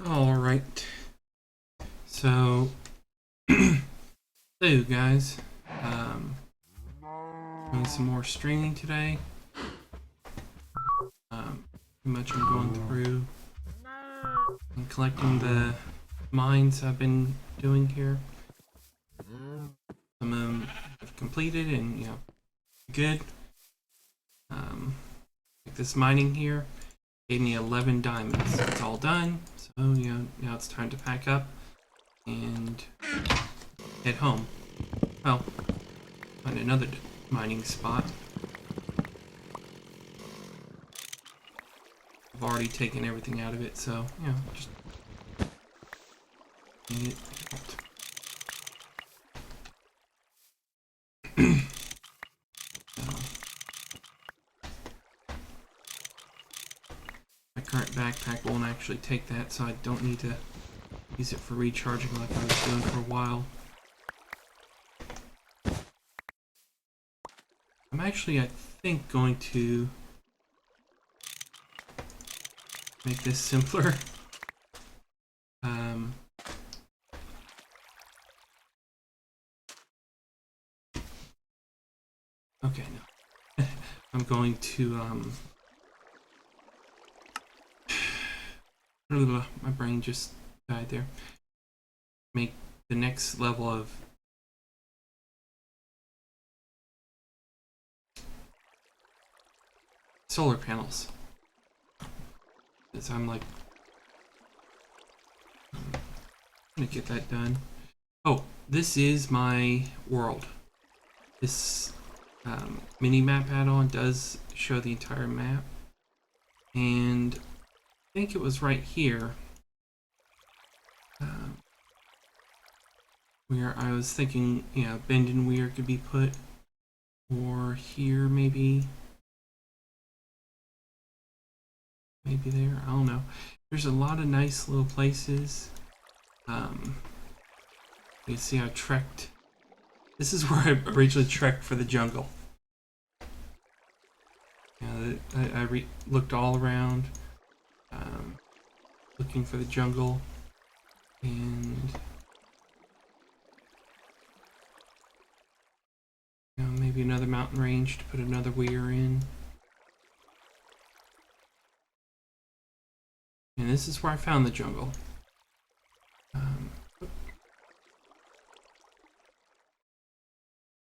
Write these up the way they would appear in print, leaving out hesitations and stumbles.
All right. So, so guys, doing some more streaming today. Pretty much I'm going through and collecting the mines I've been doing here. Some of them I've completed and good. Like this mining here gave me 11 diamonds. It's all done. So now it's time to pack up and head home. Well, find another mining spot. I've already taken everything out of it, so just need it out. My current backpack won't actually take that, so I don't need to use it for recharging like I was doing for a while. I'm actually, I think, going to make this simpler. Okay, no. I'm going to, my brain just died there. Make the next level of solar panels. Because I'm like, I'm gonna get that done. Oh, this is my world. This mini map add-on does show the entire map, and I think it was right here where I was thinking, bend and weir could be put, or here maybe there. I don't know. There's a lot of nice little places. You see, I trekked. This is where I originally trekked for the jungle. I looked all around, looking for the jungle, and maybe another mountain range to put another weir in. And this is where I found the jungle.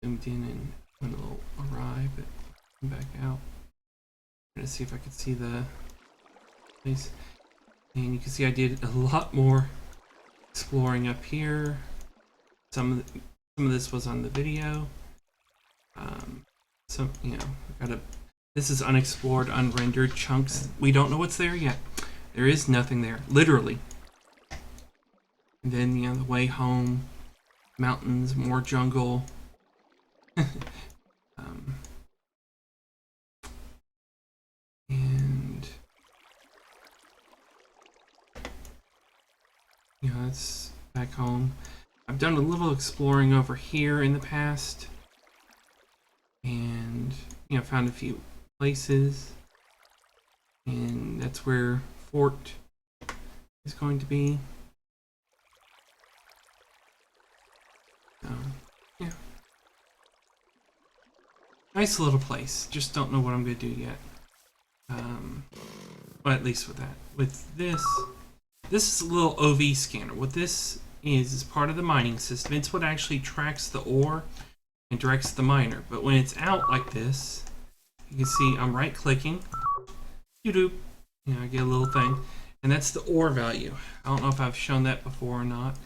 Zoomed in and went a little awry, but come back out. I'm gonna see if I could see the place. And you can see I did a lot more exploring up here. Some of this was on the video. This is unexplored, unrendered chunks. We don't know what's there yet. There is nothing there, literally. And then, the way home, mountains, more jungle. And that's back home. I've done a little exploring over here in the past, and found a few places, and that's where Fort is going to be. Yeah, nice little place. Just don't know what I'm gonna do yet. Well, at least with that. With this is a little OV scanner. What this is part of the mining system. It's what actually tracks the ore and directs the miner. But when it's out like this, you can see I'm right clicking. I get a little thing. And that's the ore value. I don't know if I've shown that before or not.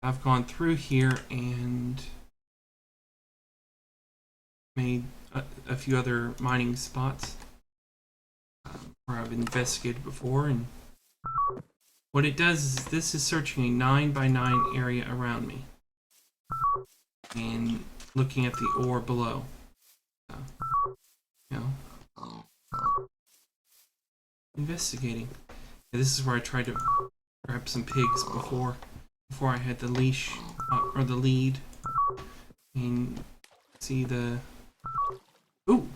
I've gone through here and made a few other mining spots where I've investigated before, and what it does is this is searching a 9x9 area around me and looking at the ore below. Investigating. This is where I tried to grab some pigs before I had the leash or the lead, and see the ooh.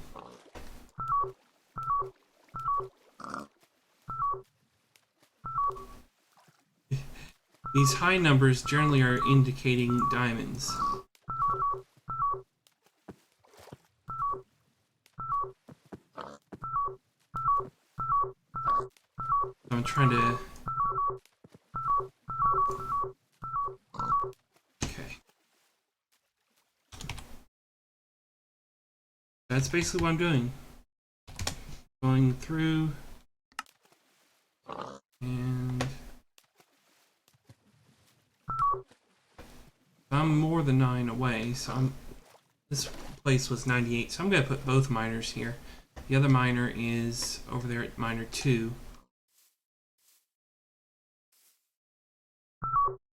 These high numbers generally are indicating diamonds. I'm trying to... Okay. That's basically what I'm doing. Going through... And... I'm more than 9 away, so I'm... This place was 98, so I'm going to put both miners here. The other miner is over there at miner 2.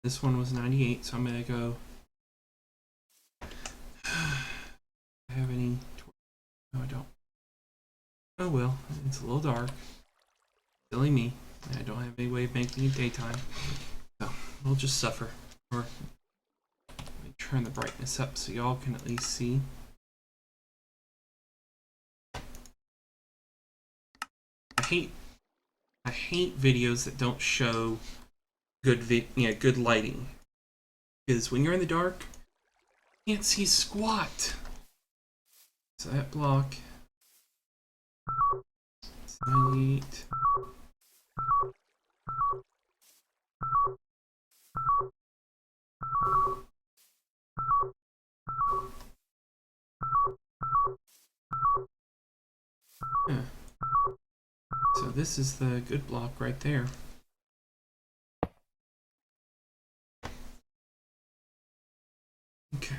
This one was 98, so I'm going to go... Do I have any... No, I don't. Oh well, it's a little dark. Silly me. I don't have any way of making it daytime. So, we'll just suffer. Or, let me turn the brightness up so y'all can at least see. I hate videos that don't show good lighting. Because when you're in the dark, you can't see squat. So that block... 98. Yeah. So this is the good block right there. Okay.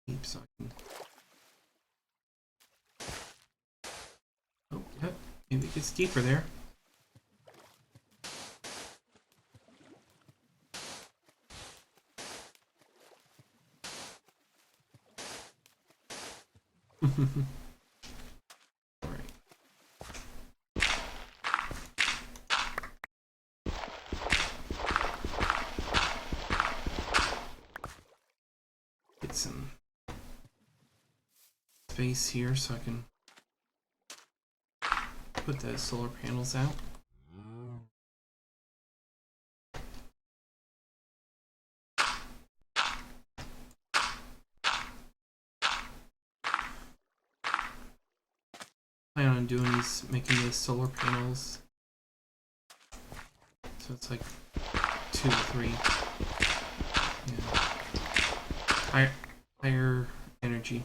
Deep so I can... Oh, yep. Maybe it gets deeper there. Alright. Get some space here so I can put the solar panels out. Plan on doing is making the solar panels so it's like 2 or 3. Yeah. Higher energy.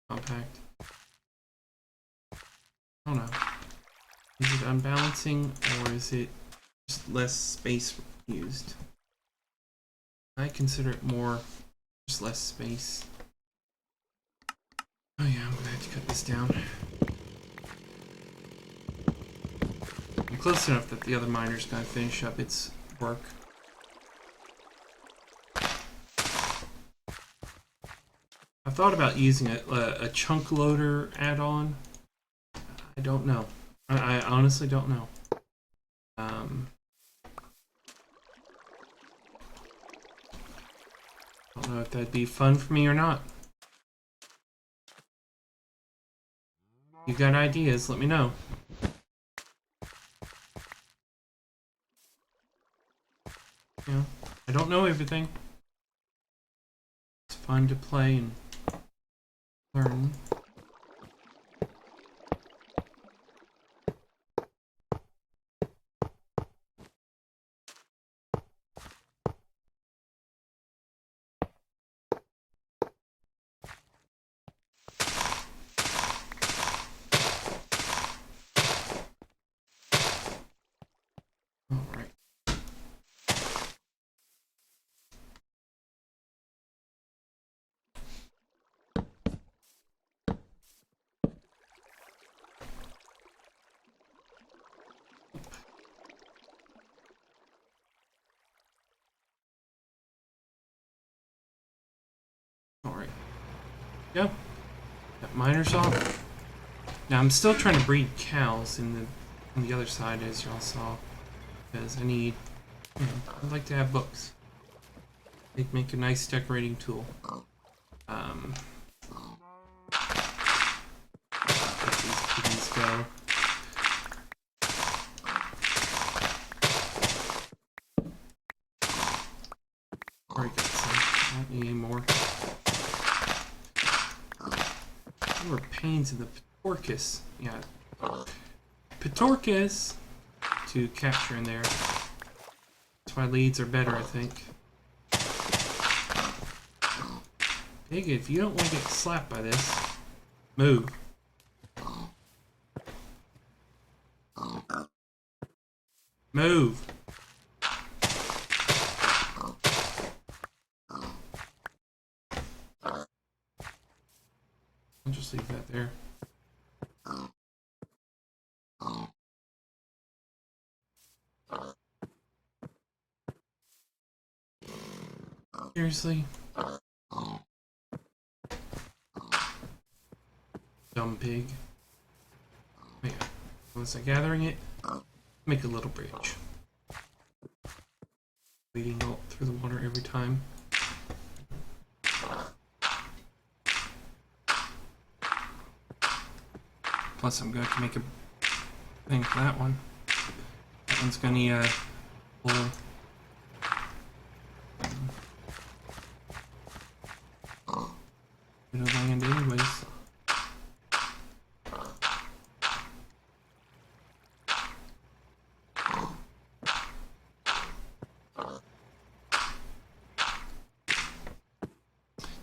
Compact. I don't know. Is it unbalancing or is it just less space used? I consider it more just less space. Oh yeah, I'm gonna have to cut this down. I'm close enough that the other miner's gonna finish up its work. I've thought about using a chunk loader add-on. I don't know. I honestly don't know. I don't know if that'd be fun for me or not. You got ideas, let me know. You know, I don't know everything. It's fun to play and learn. Alright. Go. That miner's off. Now I'm still trying to breed cows on the other side, as y'all saw, because I need, I'd like to have books. They'd make a nice decorating tool. Let these kitties go. Already got some. I don't need any more. There were pains in the Pitorcus. Yeah. Pitorcus to capture in there. That's why leads are better, I think. Pig, if you don't want to get slapped by this, move. Move. I'll just leave that there. Seriously? Dumb pig. Yeah. Was I gathering it? Make a little bridge. Wading out through the water every time. Plus, I'm going to make a thing for that one. That one's going to need a full. Bit of land, anyways.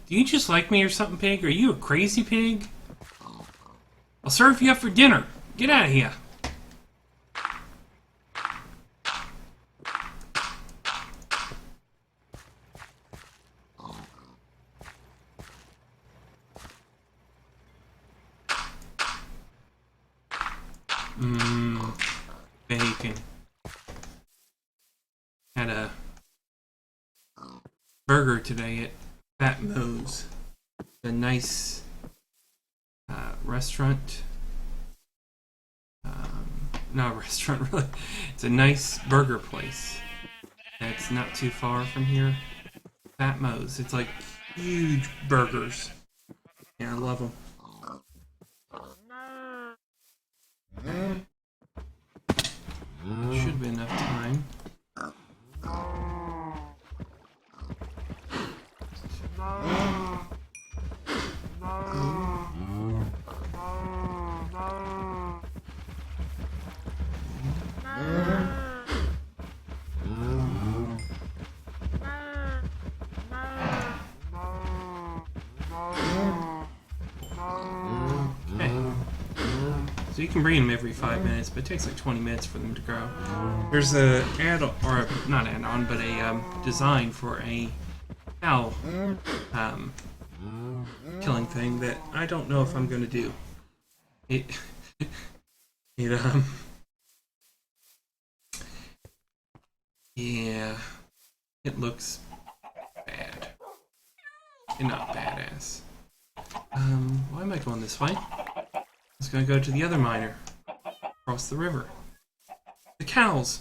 Do you just like me or something, pig? Are you a crazy pig? I'll serve you up for dinner. Get out of here. Bacon. Had a burger today at Fat Moe's. A nice restaurant. Not a restaurant, really. It's a nice burger place. It's not too far from here. Fat Moe's. It's like huge burgers. Yeah, I love them. Should be enough time. So you can breed them every 5 minutes, but it takes like 20 minutes for them to grow. There's a add-on, or not add-on, but a design for a cow killing thing that I don't know if I'm going to do. It yeah, it looks bad and not badass. Why am I going this way? I was going to go to the other miner across the river. The cows!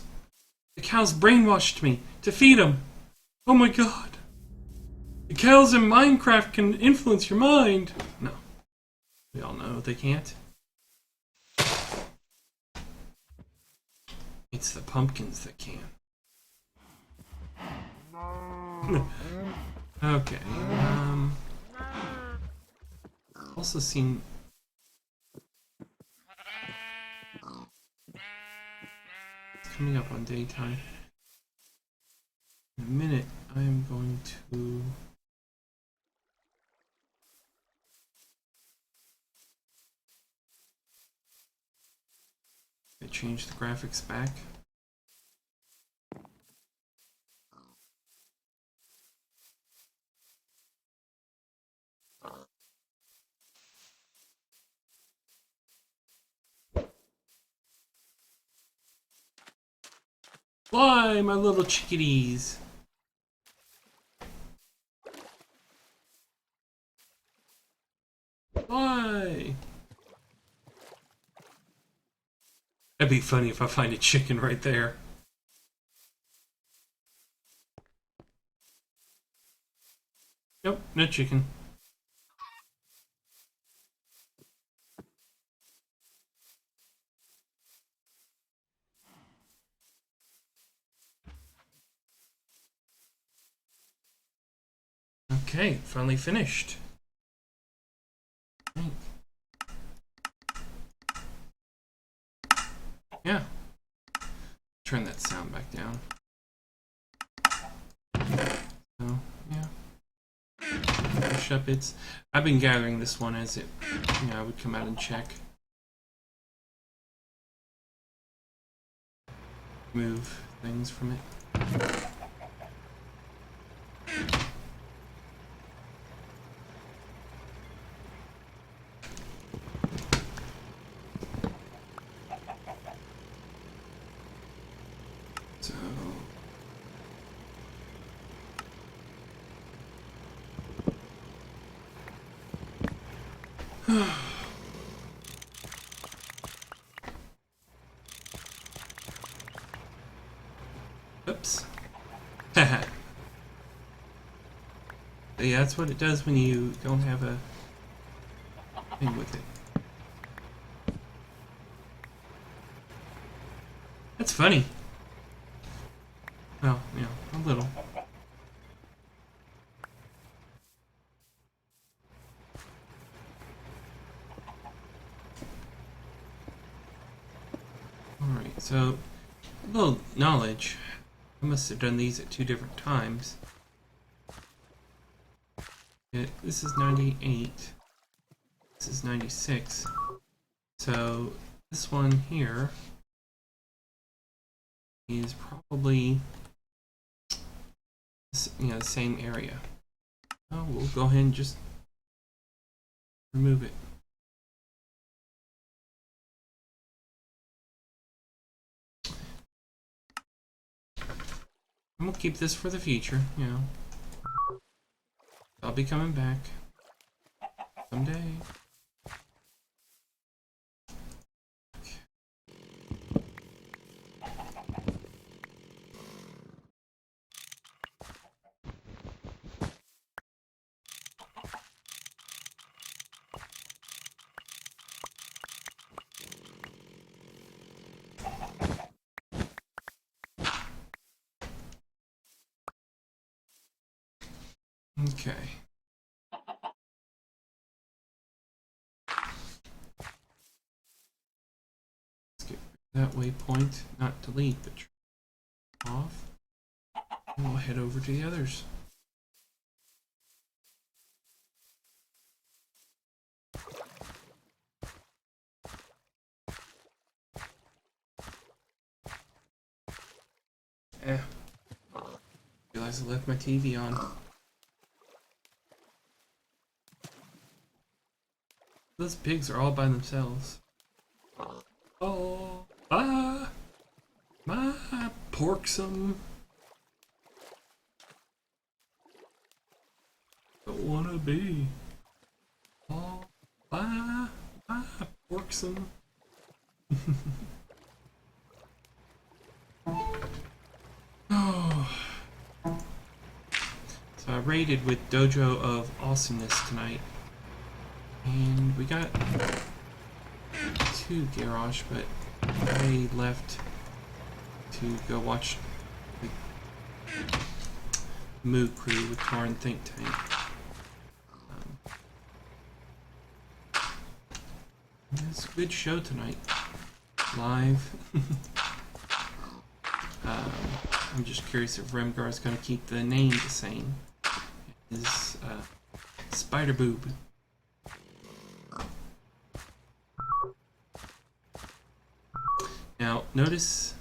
The cows brainwashed me to feed them! Oh my god! The cows in Minecraft can influence your mind! No. We all know they can't. It's the pumpkins that can. Okay. Also seen. It's coming up on daytime. In a minute, I am going to. Change the graphics back. Fly, my little chickadees. Fly. That'd be funny if I find a chicken right there. Nope, no chicken. Okay, finally finished. Right. Yeah. Turn that sound back down. So, yeah. Finish up. I've been gathering this one as it, I would come out and check. Move things from it. So oops. Yeah, that's what it does when you don't have a thing with it. That's funny. Well, a little. Alright, so a little knowledge. I must have done these at 2 different times. This is 98. This is 96. So this one here is probably the same area. Oh, we'll go ahead and just remove it. And we'll keep this for the future, I'll be coming back someday. Okay. Let's get that waypoint, not delete, but off. And we'll head over to the others. Realize I left my TV on. Those pigs are all by themselves. Oh, my porksome. Don't wanna be. Oh, my porksome. Oh. So I raided with Dojo of Awesomeness tonight. And we got 2 garage, but I left to go watch the Moo Crew with Torn Think Tank. It's a good show tonight. Live. I'm just curious if Remgar is going to keep the name the same. Is Spider Boob. Now, notice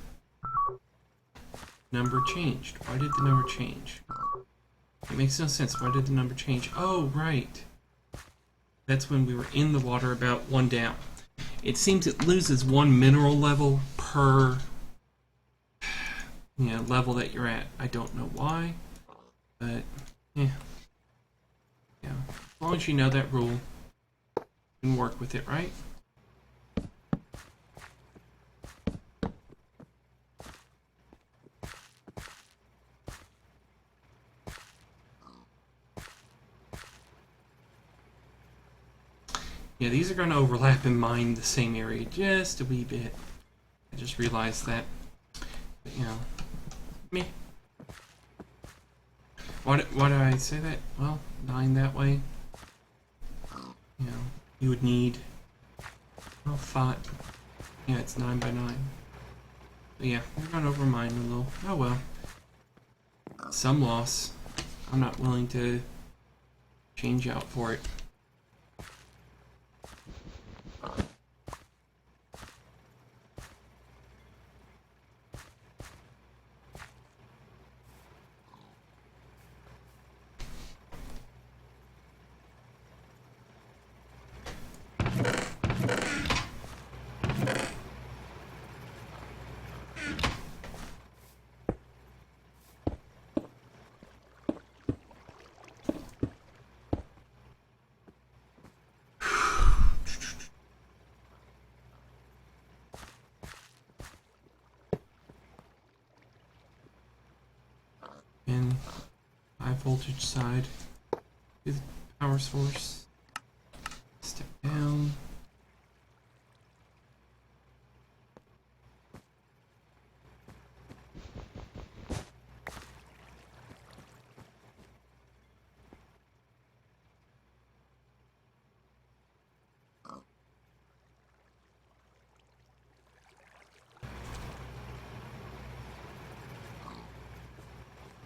number changed. Why did the number change? It makes no sense. Why did the number change? Oh, right. That's when we were in the water about 1 down. It seems it loses 1 mineral level per level that you're at. I don't know why, but yeah. As long as you know that rule, you can work with it, right? Yeah, these are going to overlap and mine the same area just a wee bit. I just realized that. But, you know, me. Why did I say that? Well, 9 that way. You know, you would need... Oh, 5. Yeah, it's 9 by 9. But yeah, we're going over mine a little. Oh well. Some loss. I'm not willing to change out for it. And high voltage side to the power source. Step down.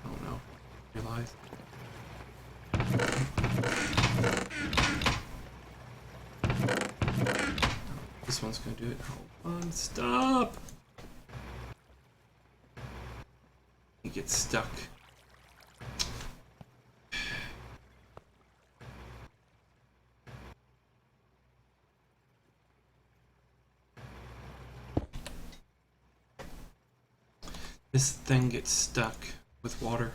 Oh no, realize. This one's gonna do it. Hold on, stop! He gets stuck. This thing gets stuck with water.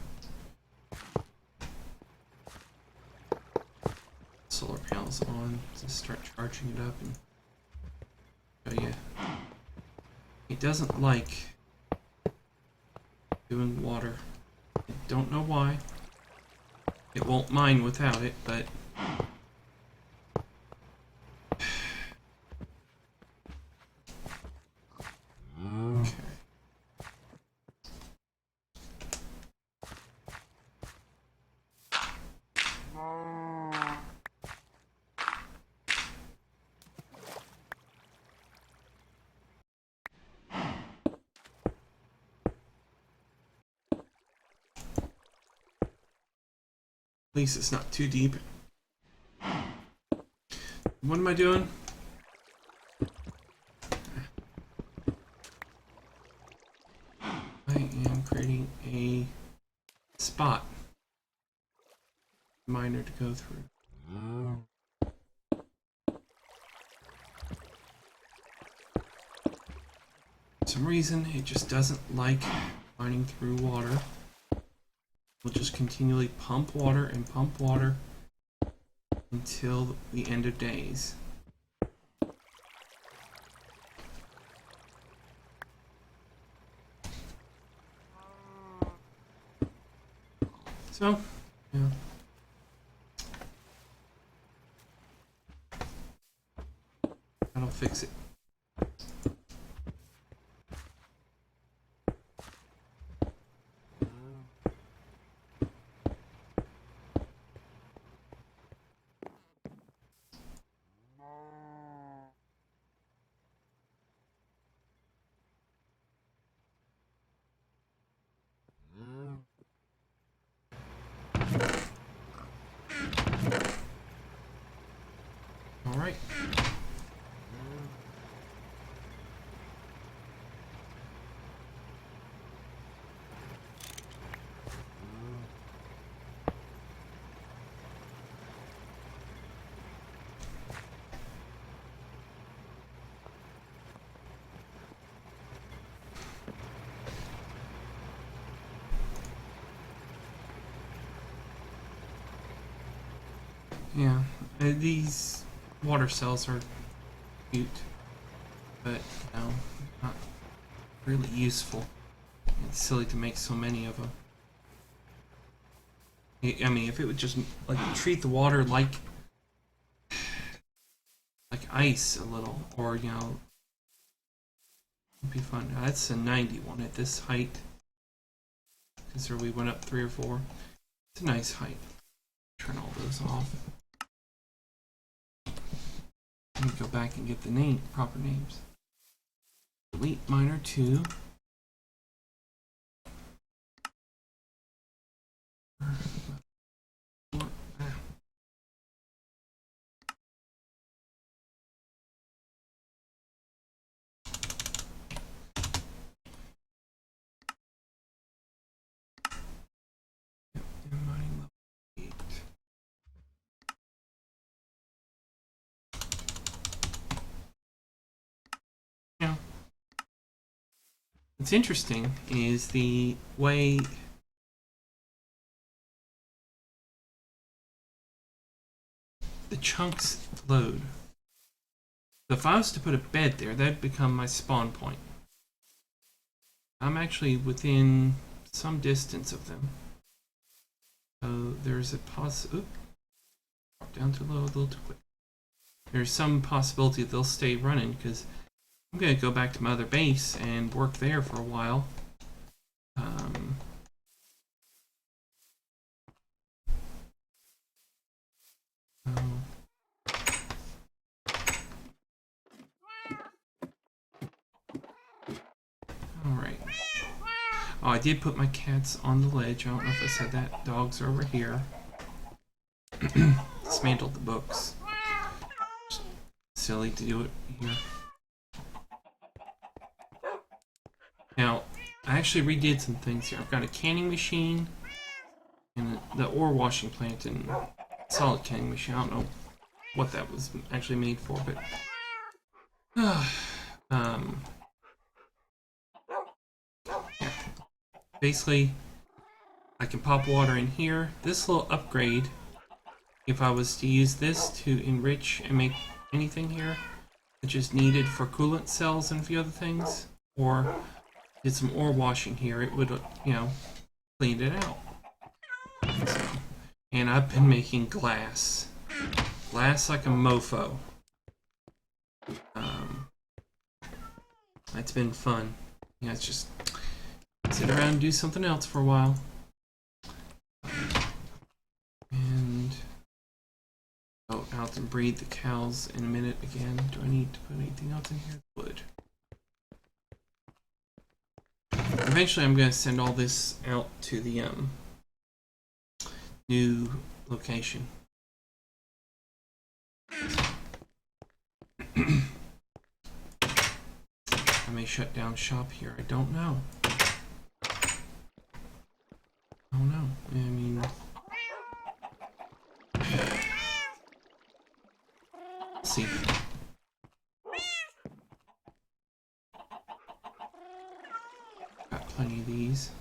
Solar panels on. Just start charging it up and show you. It doesn't like doing water. I don't know why. It won't mine without it, but okay. At least it's not too deep. What am I doing? I am creating a spot miner to go through. For some reason, it just doesn't like mining through water. We'll just continually pump water and pump water until the end of days. So, yeah. That'll fix it. All right. Yeah, these water cells are cute, but no, not really useful. It's silly to make so many of them. I mean, if it would just like treat the water like ice a little, or you know, it'd be fun. Now, that's a 91 at this height. Consider we went up 3 or 4. It's a nice height. Turn all those off. Let me go back and get the proper names. Delete miner 2. Now, what's interesting is the way the chunks load. So if I was to put a bed there, that'd become my spawn point. I'm actually within some distance of them. So there's a drop down too low, a little too quick. There's some possibility they'll stay running because I'm going to go back to my other base and work there for a while. Alright. Oh, I did put my cats on the ledge. I don't know if I said that. Dogs are over here. Dismantled the books. Silly to do it here. Now, I actually redid some things here. I've got a canning machine and the ore washing plant and solid canning machine. I don't know what that was actually made for, but yeah. Basically, I can pop water in here. This little upgrade, if I was to use this to enrich and make anything here, which is needed for coolant cells and a few other things, or did some ore washing here, it would, you know, clean it out. So, and I've been making glass. Glass like a mofo. That's been fun. Yeah, it's just sit around and do something else for a while. And go out and breed the cows in a minute again. Do I need to put anything else in here? Wood. Eventually I'm going to send all this out to the new location. I may shut down shop here. I don't know. Oh no. I mean, let's see. Got plenty of these.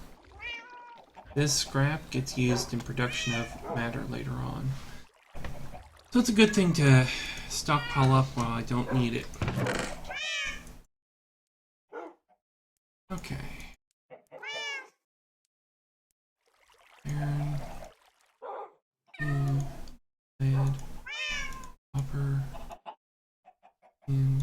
This scrap gets used in production of matter later on. So it's a good thing to stockpile up while I don't need it. Okay. Iron, tin, lead, copper, tin.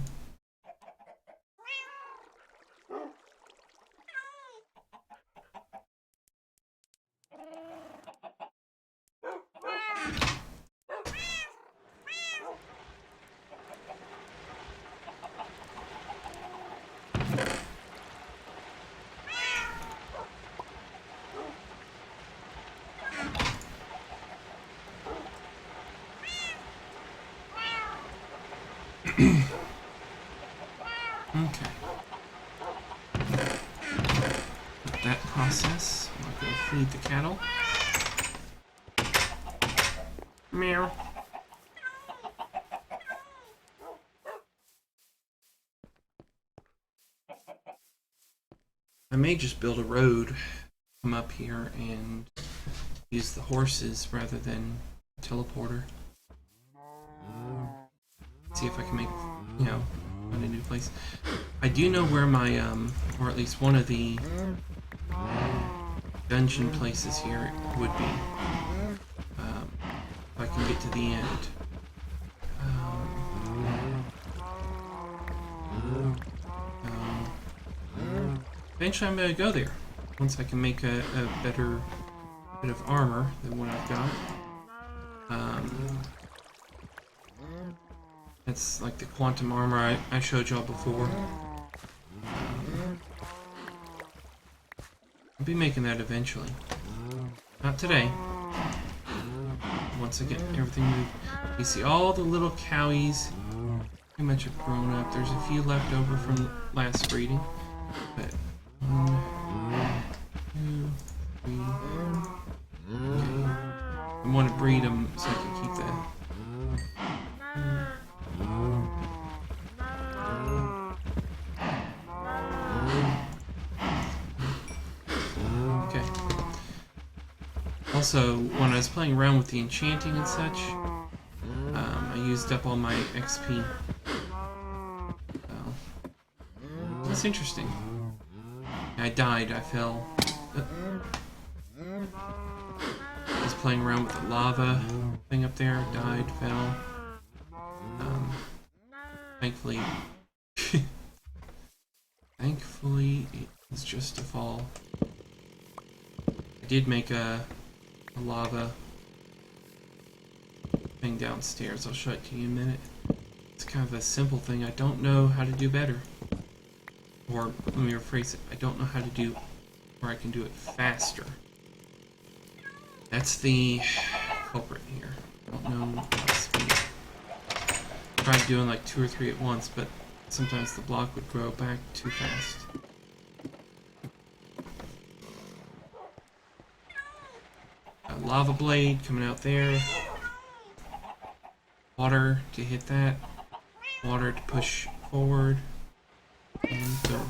Okay. With that process, I'm going to feed the cattle. Meow. I may just build a road, come up here and use the horses rather than a teleporter. See if I can make, you know, find a new place. I do know where my, or at least one of the dungeon places here would be. If I can get to the end. eventually I'm gonna go there. Once I can make a better bit of armor than what I've got. It's like the quantum armor I showed y'all before. I'll be making that eventually. Not today. Once I get everything moved. You see all the little cowies pretty much have grown up. There's a few left over from last breeding. But 1, 2, 3. Okay. I want to breed them so I can keep that. Okay. Also, when I was playing around with the enchanting and such, I used up all my XP. So, that's interesting. I died, I fell. I was playing around with the lava thing up there, died, fell. Thankfully, thankfully it was just a fall. I did make a lava thing downstairs. I'll show it to you in a minute. It's kind of a simple thing. I don't know how to do better. Or, let me rephrase it. I don't know how to do where I can do it faster. That's the culprit here. I don't know how to speed. I tried doing like 2 or 3 at once, but sometimes the block would grow back too fast. A lava blade coming out there. Water to hit that. Water to push forward. And go.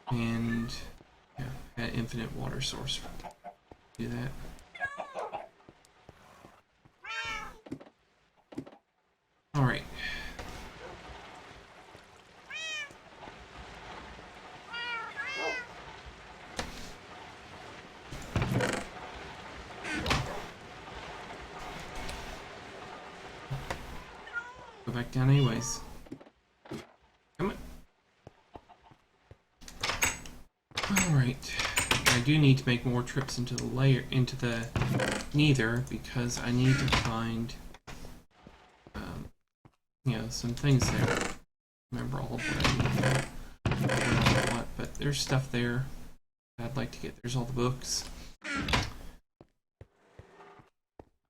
And yeah, an infinite water source. Do that. Alright. Go back down anyways. Come on. Alright. I do need to make more trips into the Nether because I need to find you know, some things there. Remember all of what I need there. But there's stuff there that I'd like to get. There's all the books.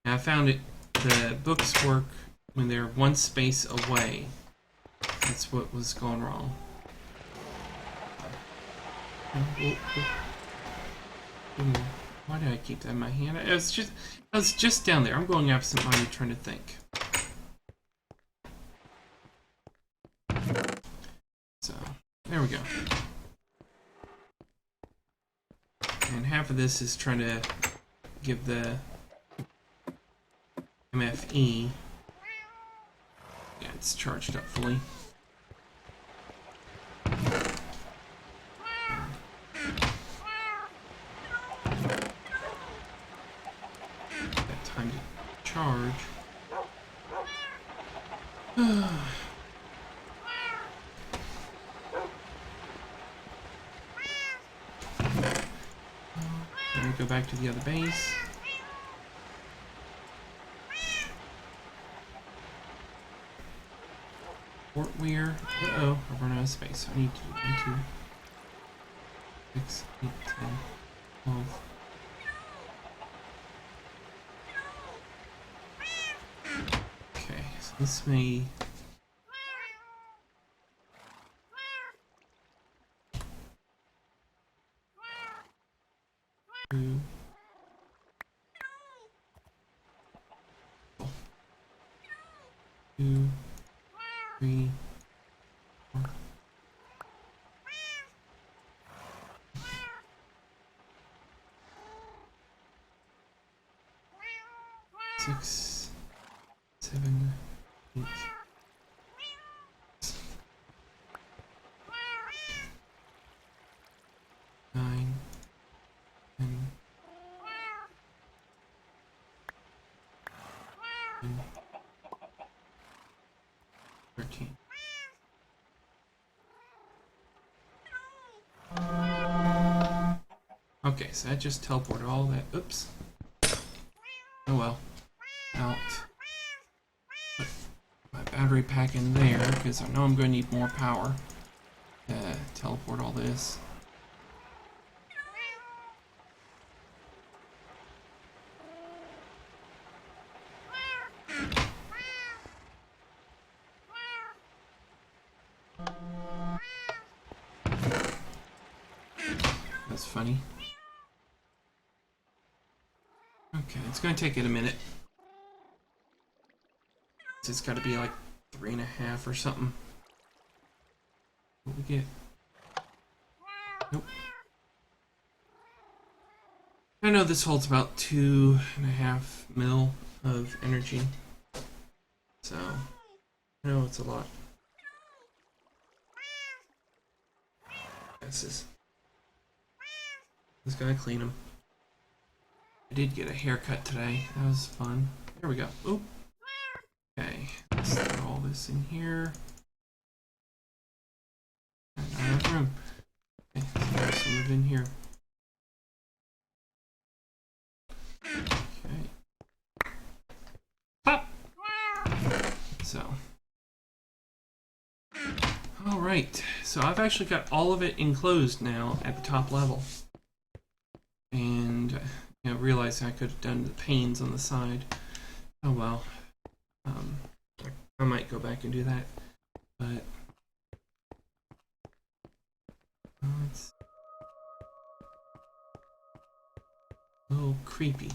Now I found it, the books work when they're one space away. That's what was going wrong. Why did I keep that in my hand? I was just down there. I'm going absent-minded trying to think. So, there we go. And half of this is trying to give the MFE. Yeah, it's charged up fully. Got time to charge. Let me go back to the other base. Fort Weir. Uh-oh, I've run out of space. I need to do 1, 2, 6, 8, 10, 12. Okay, so this may... Two. 2, 3, 4. 6, 7, 8. 9, 10. Okay, so that just teleported all that. Oops. Oh well. Out. Put my battery pack in there because I know I'm going to need more power to teleport all this. That's funny. Okay, it's going to take it a minute. It's got to be like 3.5 or something. What we get? Nope. I know this holds about 2.5 mil of energy. So, I know it's a lot. This gotta clean them. I did get a haircut today. That was fun. There we go. Oop. Okay, let's throw all this in here. And I have room. Okay, let's move in here. Okay. Pop! So. Alright, so I've actually got all of it enclosed now at the top level. And, you know, realized I could have done the panes on the side. Oh well. I might go back and do that. But it's a little creepy.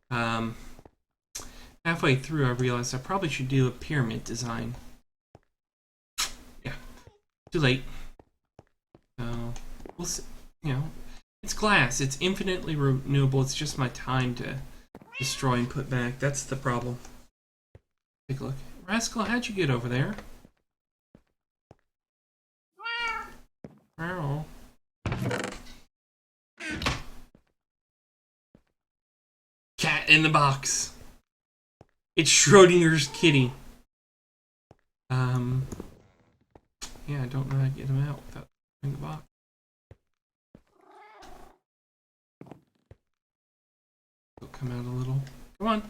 Halfway through I realized I probably should do a pyramid design. Yeah. Too late. So we'll see. You know, it's glass. It's infinitely renewable. It's just my time to destroy and put back. That's the problem. Take a look. Rascal, how'd you get over there? Ow. Cat in the box. It's Schrodinger's kitty. Yeah, I don't know how to get him out without in the box. He'll come out a little. Come on.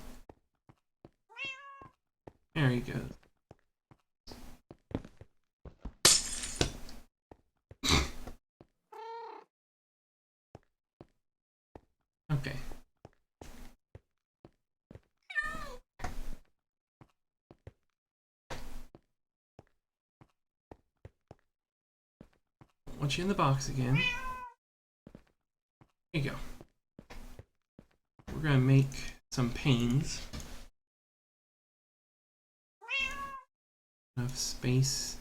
There he goes. Okay. Want you in the box again. There you go. We're gonna make some panes. Enough space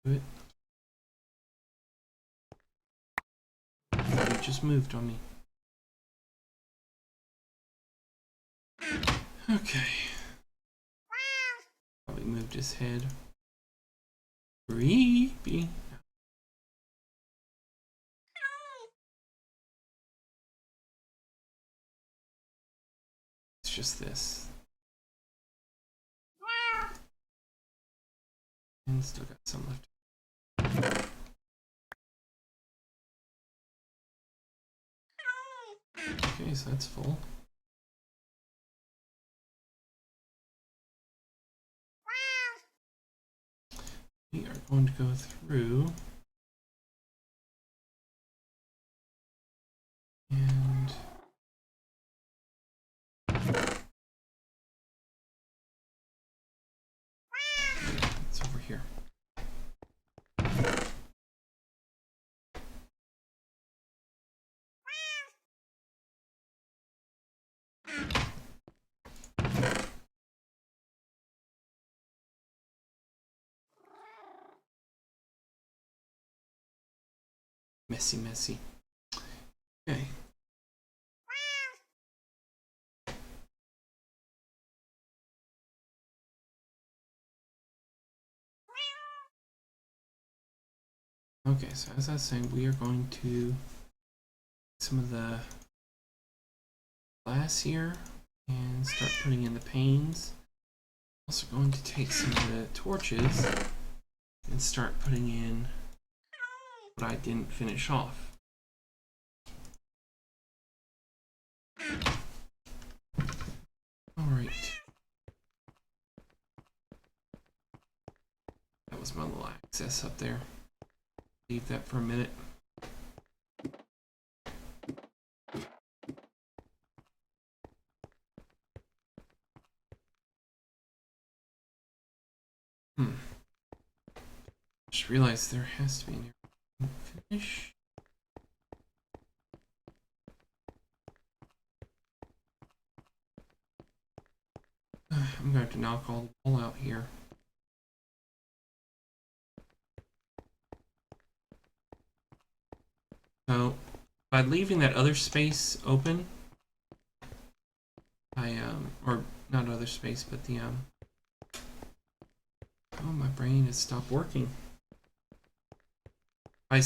to it. It just moved on me. Okay. Probably moved his head. Creepy. It's just this. And still got some left. Okay, so that's full. We are going to go through and it's over here. Messy, messy. Okay. Okay, so as I was saying, we are going to some of the glass here and start putting in the panes. Also going to take some of the torches and start putting in what I didn't finish off. Alright. That was my little access up there. Leave that for a minute. Just realized there has to be an area. Finish. I'm going to have to knock all the wool out here. So, by leaving that other space open, or not other space, but the, oh, my brain has stopped working. By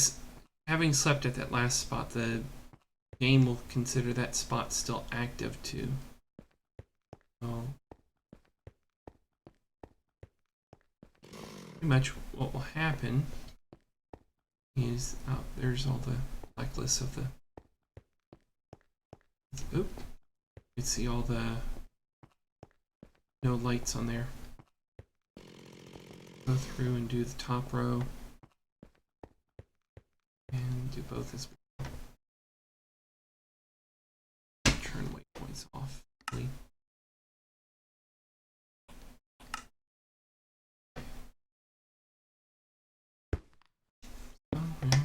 having slept at that last spot, the game will consider that spot still active too. So, pretty much what will happen is, oh, there's all the blacklists of the, oop, you can see all the no lights on there. Go through and do the top row and do both as well. Turn waypoints off. Please. Oh, yeah.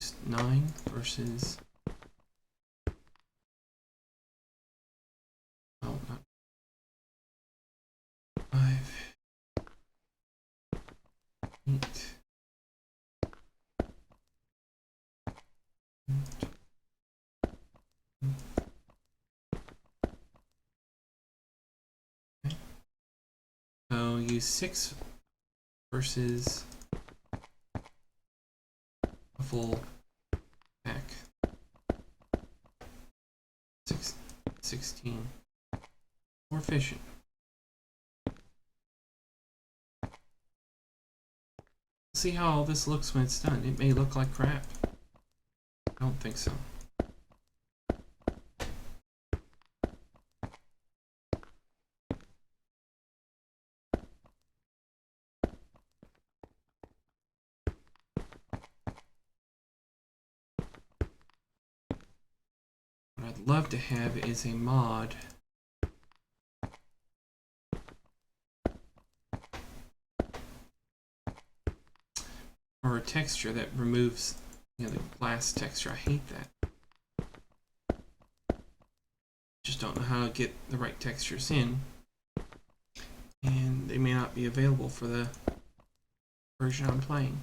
Just 9 versus, oh, not 5, 8. Okay. So use 6 versus a full pack. 16. More efficient. See how all this looks when it's done. It may look like crap. I don't think so. What I'd love to have is a mod or a texture that removes, you know, the glass texture. I hate that. Just don't know how to get the right textures in, and they may not be available for the version I'm playing.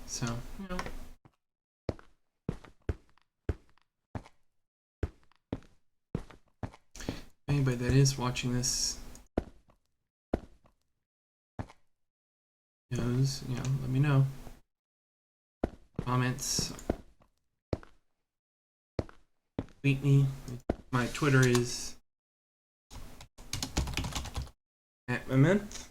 So, you know, anybody that is watching this knows, you know, let me know. Comments, tweet me. My Twitter is @Mementh.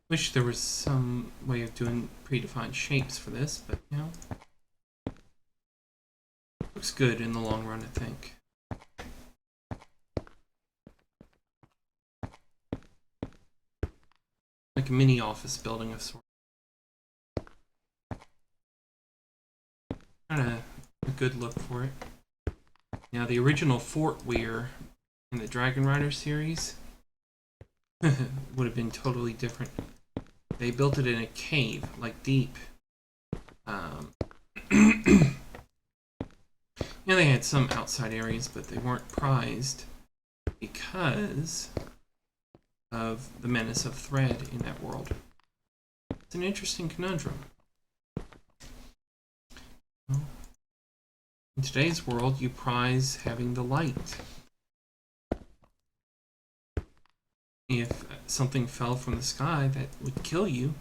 Wish there was some way of doing predefined shapes for this, but you know, looks good in the long run, I think. Like a mini office building of sorts. Kind of a good look for it. Now, the original Fort Weir in the Dragon Rider series would have been totally different. They built it in a cave, like deep. You know, they had some outside areas, but they weren't prized to be because of the menace of thread in that world. It's an interesting conundrum. Well, in today's world, you prize having the light. If something fell from the sky that would kill you,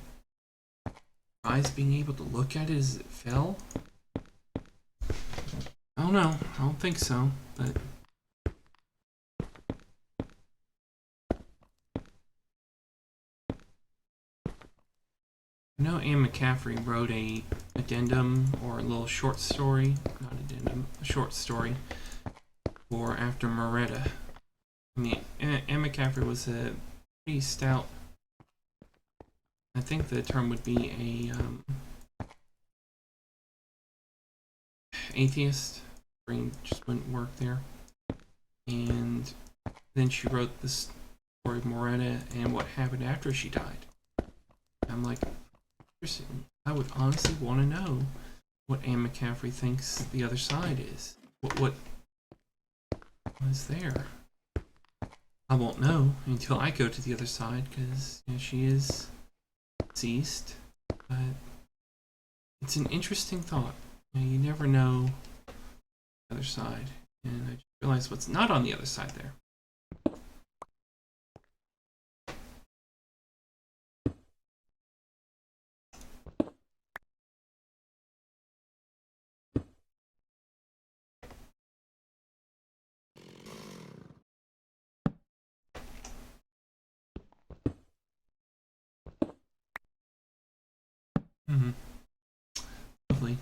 prize being able to look at it as it fell? I don't know. I don't think so, but I know Anne McCaffrey wrote a addendum or a little short story, not addendum, a short story for after Moretta. I mean, Anne McCaffrey was a pretty stout, I think the term would be a atheist. Brain just wouldn't work there. And then she wrote this story of Moretta and what happened after she died. I'm like, I would honestly want to know what Anne McCaffrey thinks the other side is. What is there? I won't know until I go to the other side, because she is deceased. But it's an interesting thought. You never know the other side, and I just realized what's not on the other side there. Mm-hmm. Lovely.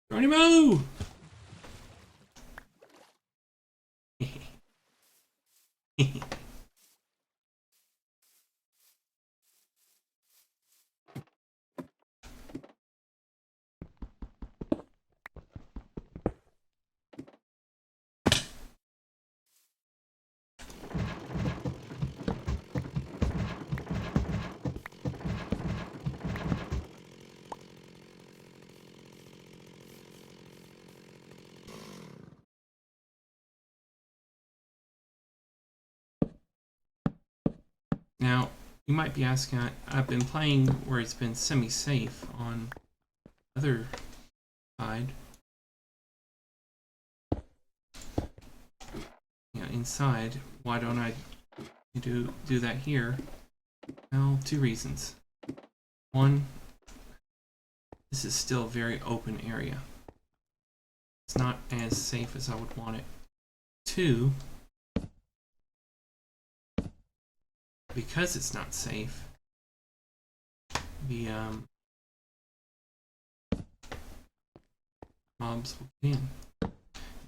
Geronimo! Now, you might be asking, I've been playing where it's been semi-safe on the other side. Inside, why don't I do that here? Well, two reasons. One, this is still a very open area. It's not as safe as I would want it. Two, because it's not safe, the mobs will get in.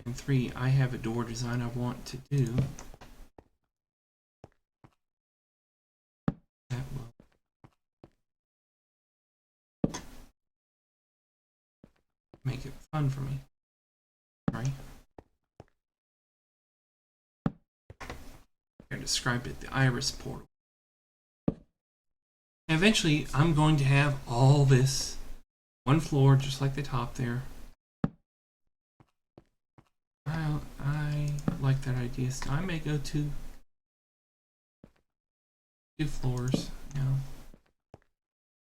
And three, I have a door design I want to do that will make it fun for me. Right? I described it, the iris portal. And eventually, I'm going to have all this one floor, just like the top there. I like that idea. So I may go to 2 floors,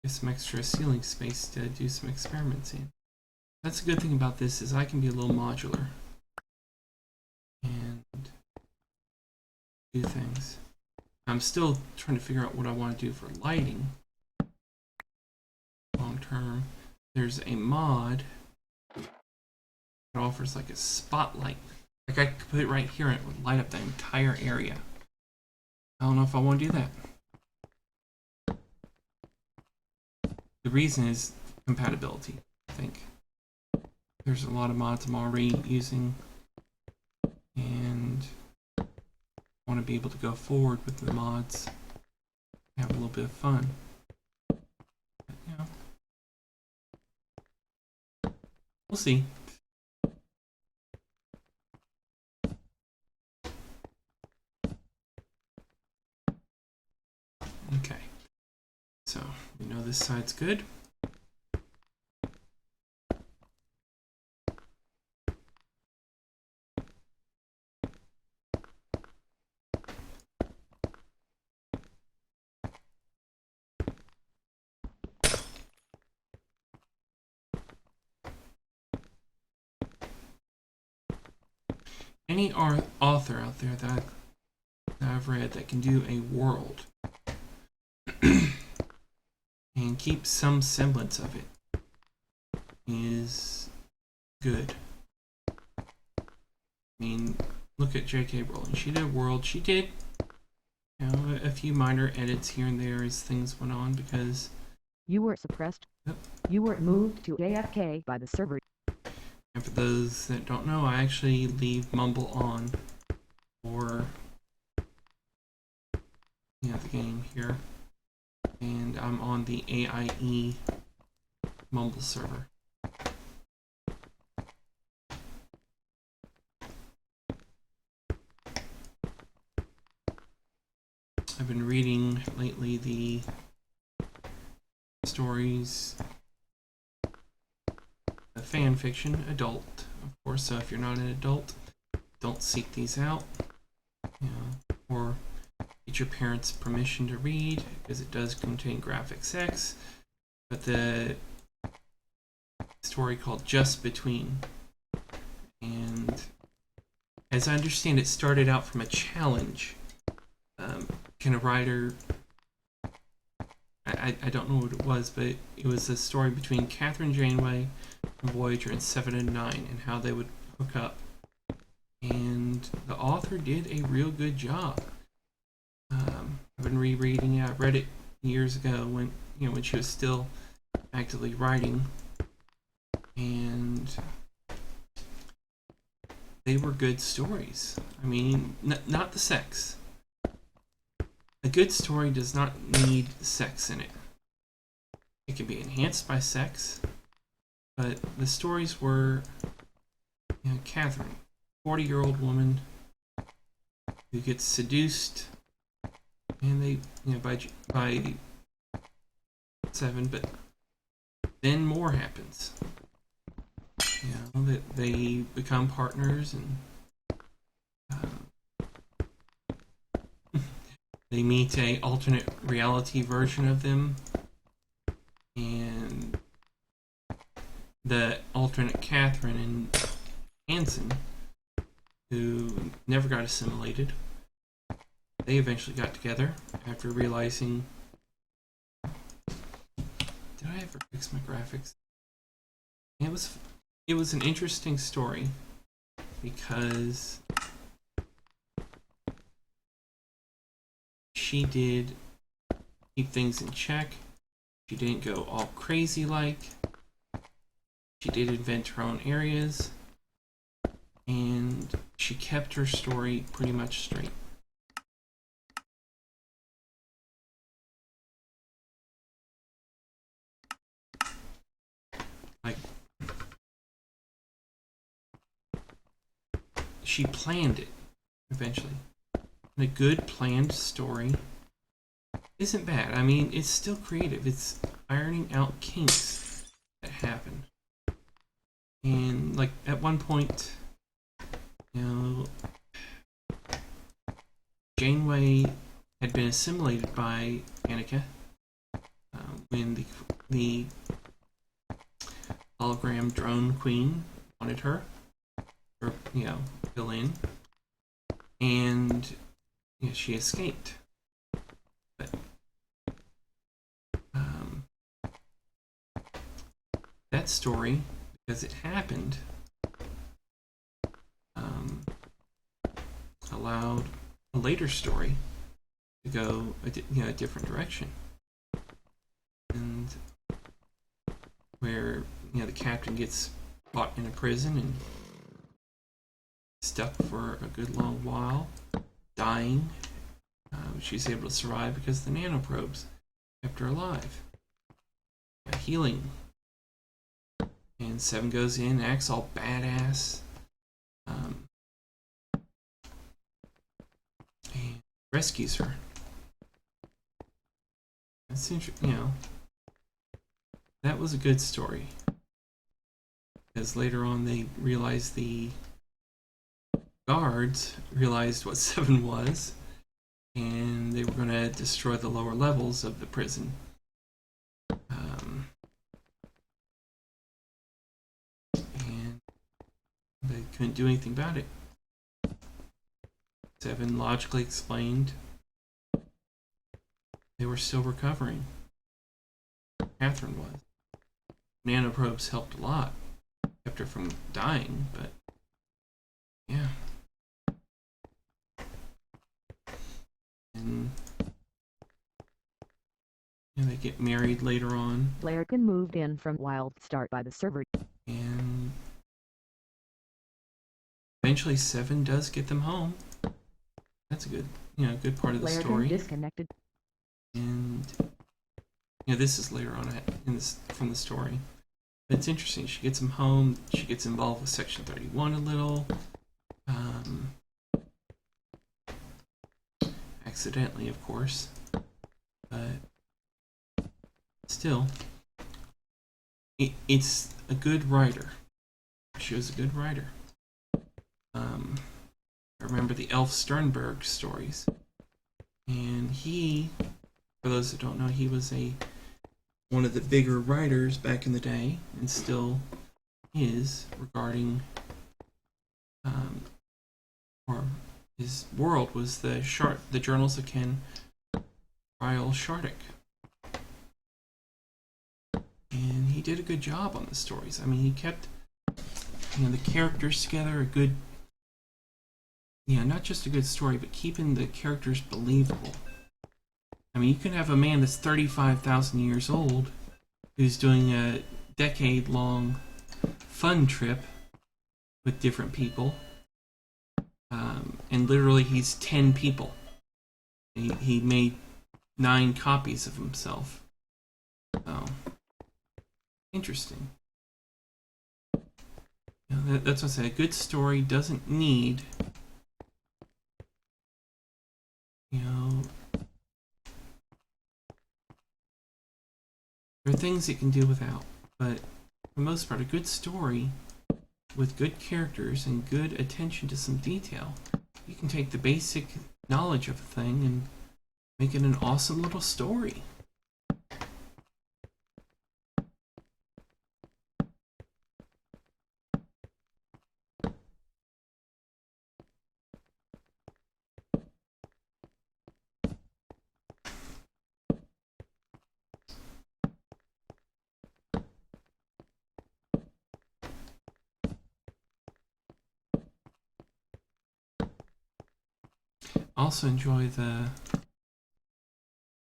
get some extra ceiling space to do some experiments in. That's a good thing about this, is I can be a little modular and do things. I'm still trying to figure out what I want to do for lighting long term. There's a mod that offers like a spotlight. Like I could put it right here and it would light up the entire area. I don't know if I want to do that. The reason is compatibility, I think. There's a lot of mods I'm already using, and I want to be able to go forward with the mods, have a little bit of fun. But, we'll see. Okay, so we know this side's good. any author out there that I've read that can do a world and keep some semblance of it is good. I mean, look at J.K. Rowling. She did a world. She did, you know, a few minor edits here and there as things went on because you were suppressed. Yep. You were moved to AFK by the server. And for those that don't know, I actually leave Mumble on for the game here, and I'm on the AIE Mumble server. I've been reading lately the stories, the fan fiction, adult, of course. So if you're not an adult, don't seek these out, or get your parents' permission to read because it does contain graphic sex. But the story called Just Between, and as I understand, it started out from a challenge. Can a writer? I don't know what it was, but it was a story between Catherine Janeway and Voyager in 7 and 9 and how they would hook up. And the author did a real good job. I've been rereading it. I read it years ago when she was still actively writing, and they were good stories. I mean, not the sex. A good story does not need sex in it. It can be enhanced by sex, but the stories were, Catherine, 40-year-old woman who gets seduced, and they, by 7, but then more happens. That they become partners and they meet a alternate reality version of them, and the alternate Catherine and Hansen, who never got assimilated, they eventually got together after realizing. Did I ever fix my graphics? It was an interesting story because she did keep things in check. She didn't go all crazy like. She did invent her own areas, and she kept her story pretty much straight. Like, she planned it eventually. And a good planned story isn't bad. I mean, it's still creative. It's ironing out kinks that happen. And, like, at one point, Janeway had been assimilated by Annika when the hologram drone queen wanted her, or fill in, and she escaped. But that story, because it happened, allowed a later story to go a different direction, and where the captain gets caught in a prison and stuck for a good long while, dying. She's able to survive because the nanoprobes kept her alive. Healing. And 7 goes in, acts all badass, and rescues her. That's interesting, that was a good story. Because later on they realized the guards realized what 7 was, and they were going to destroy the lower levels of the prison. And they couldn't do anything about it. 7 logically explained, they were still recovering. Catherine was. Nanoprobes helped a lot. Kept her from dying, but yeah. And they get married later on. Larkin moved in from wild start by the server. And eventually 7 does get them home. That's a good, good part of the Larkin story. disconnected. And this is later on from the story. But it's interesting. She gets them home. She gets involved with Section 31 a little. Accidentally, of course. But still, it's a good writer. She was a good writer. I remember the Elf Sternberg stories. And he, for those that don't know, he was one of the bigger writers back in the day, and still is, regarding, or his world was the Journals of Ken Ryle Shardik. And he did a good job on the stories. I mean, he kept the characters together, a good, not just a good story, but keeping the characters believable. I mean, you can have a man that's 35,000 years old who's doing a decade-long fun trip with different people, and literally he's 10 people. He made 9 copies of himself. So, interesting. That's what I say. A good story doesn't need, there are things it can do without, but for the most part, a good story with good characters and good attention to some detail, you can take the basic knowledge of a thing and make it an awesome little story. Also enjoy the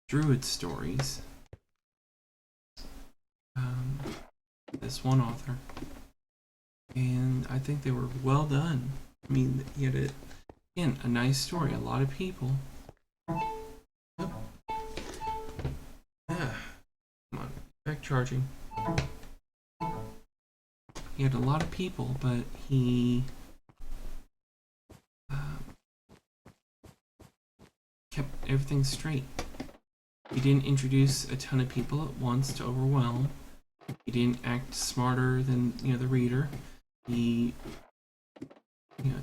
Druid stories. This one author, and I think they were well done. I mean, you had a nice story. A lot of people. Oh. Come on, back charging. He had a lot of people, but he kept everything straight. He didn't introduce a ton of people at once to overwhelm. He didn't act smarter than the reader. He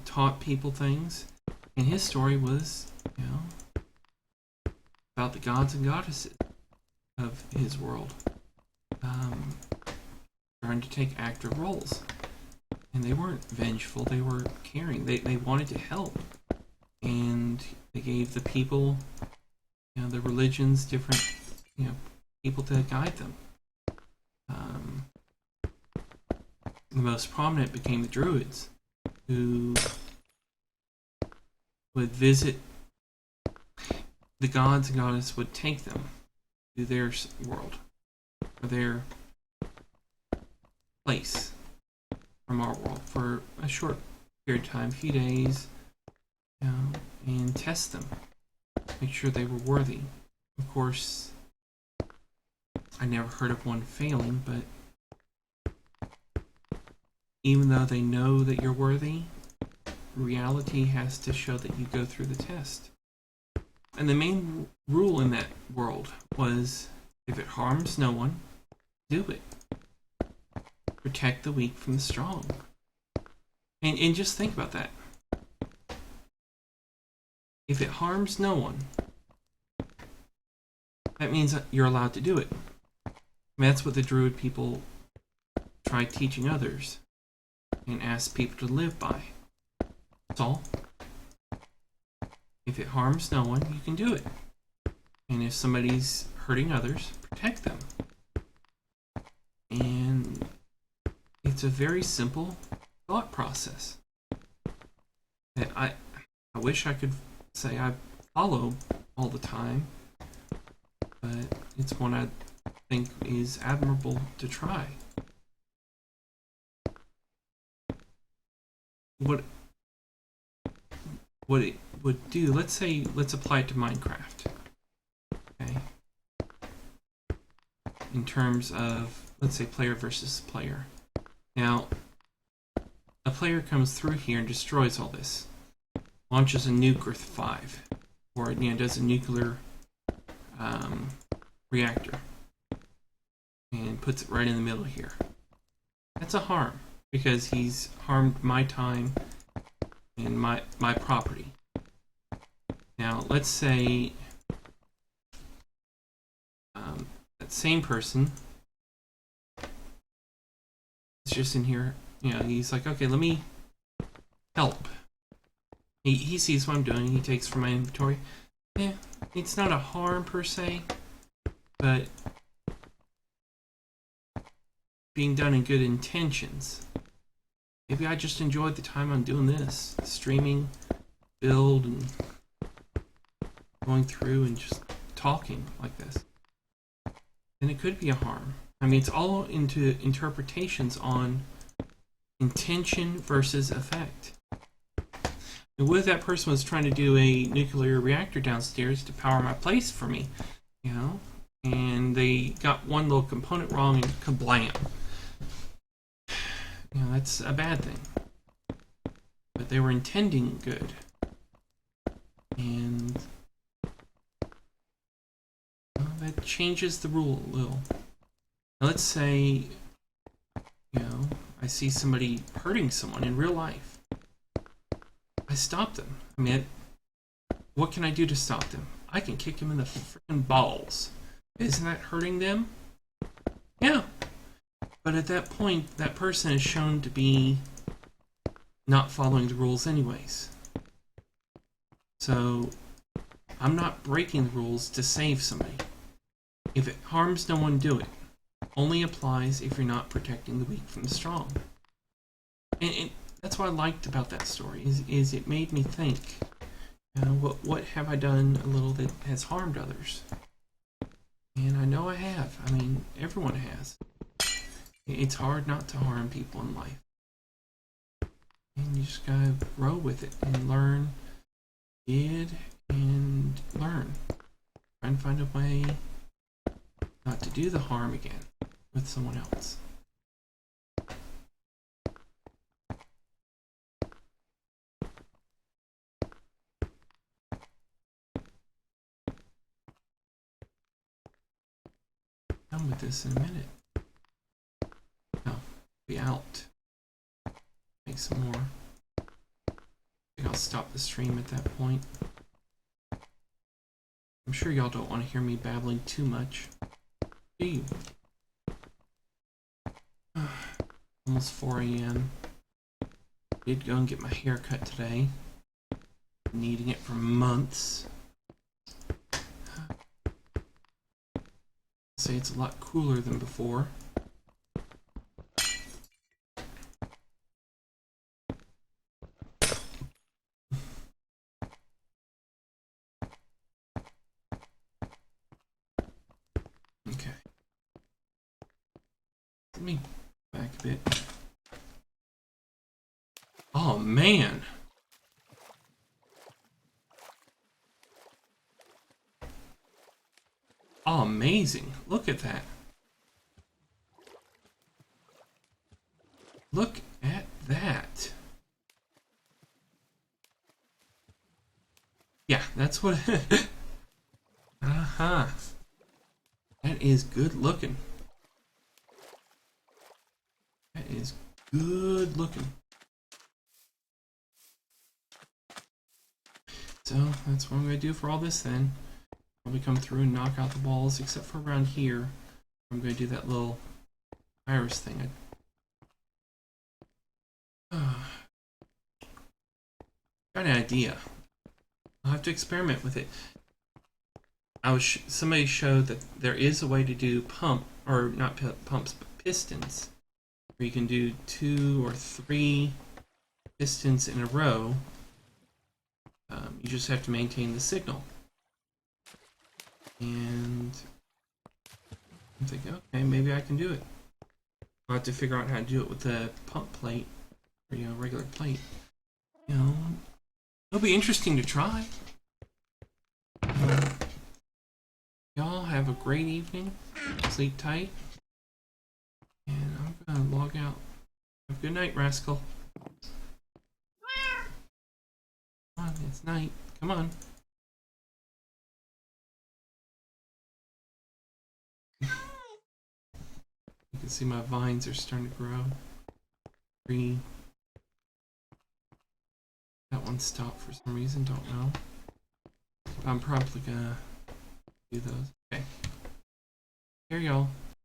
taught people things, and his story was about the gods and goddesses of his world, trying to take active roles, and they weren't vengeful. They were caring. They wanted to help, and they gave the people, the religions, different people to guide them. The most prominent became the Druids, who would visit the gods and goddesses, would take them to their world, or their place from our world, for a short period of time, a few days, and test them, make sure they were worthy. Of course, I never heard of one failing, but even though they know that you're worthy, reality has to show that you go through the test. And the main rule in that world was, if it harms no one, do it. Protect the weak from the strong. And just think about that. If it harms no one, that means that you're allowed to do it. I mean, that's what the Druid people tried teaching others and asked people to live by. That's all. If it harms no one, you can do it. And if somebody's hurting others, protect them. And it's a very simple thought process that I wish I could say I follow all the time, but it's one I think is admirable to try. What it would do, let's apply it to Minecraft. Okay. In terms of, let's say, player versus player. Now, a player comes through here and destroys all this. Launches a nuke Earth 5. Or, does a nuclear reactor. And puts it right in the middle here. That's a harm. Because he's harmed my time and my property. Now, let's say that same person is just in here. He's like, okay, let me help. He sees what I'm doing. He takes from my inventory. Yeah, it's not a harm per se, but being done in good intentions. Maybe I just enjoyed the time I'm doing this, streaming, build, and going through and just talking like this. Then it could be a harm. I mean, it's all into interpretations on intention versus effect. And what if that person was trying to do a nuclear reactor downstairs to power my place for me, and they got one little component wrong and kablam. That's a bad thing. But they were intending good. And that changes the rule a little. Now let's say, I see somebody hurting someone in real life. I stop them. I mean, what can I do to stop them? I can kick them in the freaking balls. Isn't that hurting them? Yeah. But at that point, that person is shown to be not following the rules anyways. So, I'm not breaking the rules to save somebody. If it harms no one, do it. Only applies if you're not protecting the weak from the strong. And that's what I liked about that story, is it made me think, what have I done a little that has harmed others? And I know I have. I mean, everyone has. It's hard not to harm people in life. And you just gotta grow with it and learn, and learn. Try and find a way not to do the harm again with someone else. Done with this in a minute. Be out. Make some more. I think I'll stop the stream at that point. I'm sure y'all don't want to hear me babbling too much. Do you? Almost 4 a.m. Did go and get my hair cut today. Needing it for months. Say it's a lot cooler than before. Okay. Let me back a bit. Oh man. Oh, amazing. Look at that. Look at that. Yeah, that's what. Uh-huh. That is good looking. That is good looking. So, that's what I'm going to do for all this then. Probably come through and knock out the balls, except for around here. I'm going to do that little iris thing. Got an idea. I'll have to experiment with it. Somebody showed that there is a way to do not pumps, but pistons, where you can do 2 or 3 pistons in a row. You just have to maintain the signal. And I'm thinking, okay, maybe I can do it. I'll have to figure out how to do it with the pump plate, or regular plate. It'll be interesting to try. Y'all have a great evening. Sleep tight. And I'm gonna log out. Have a good night, Rascal. Come on, it's night. Come on. You can see my vines are starting to grow. Green. That one stopped for some reason, don't know. I'm probably gonna do those. Okay. Here, y'all.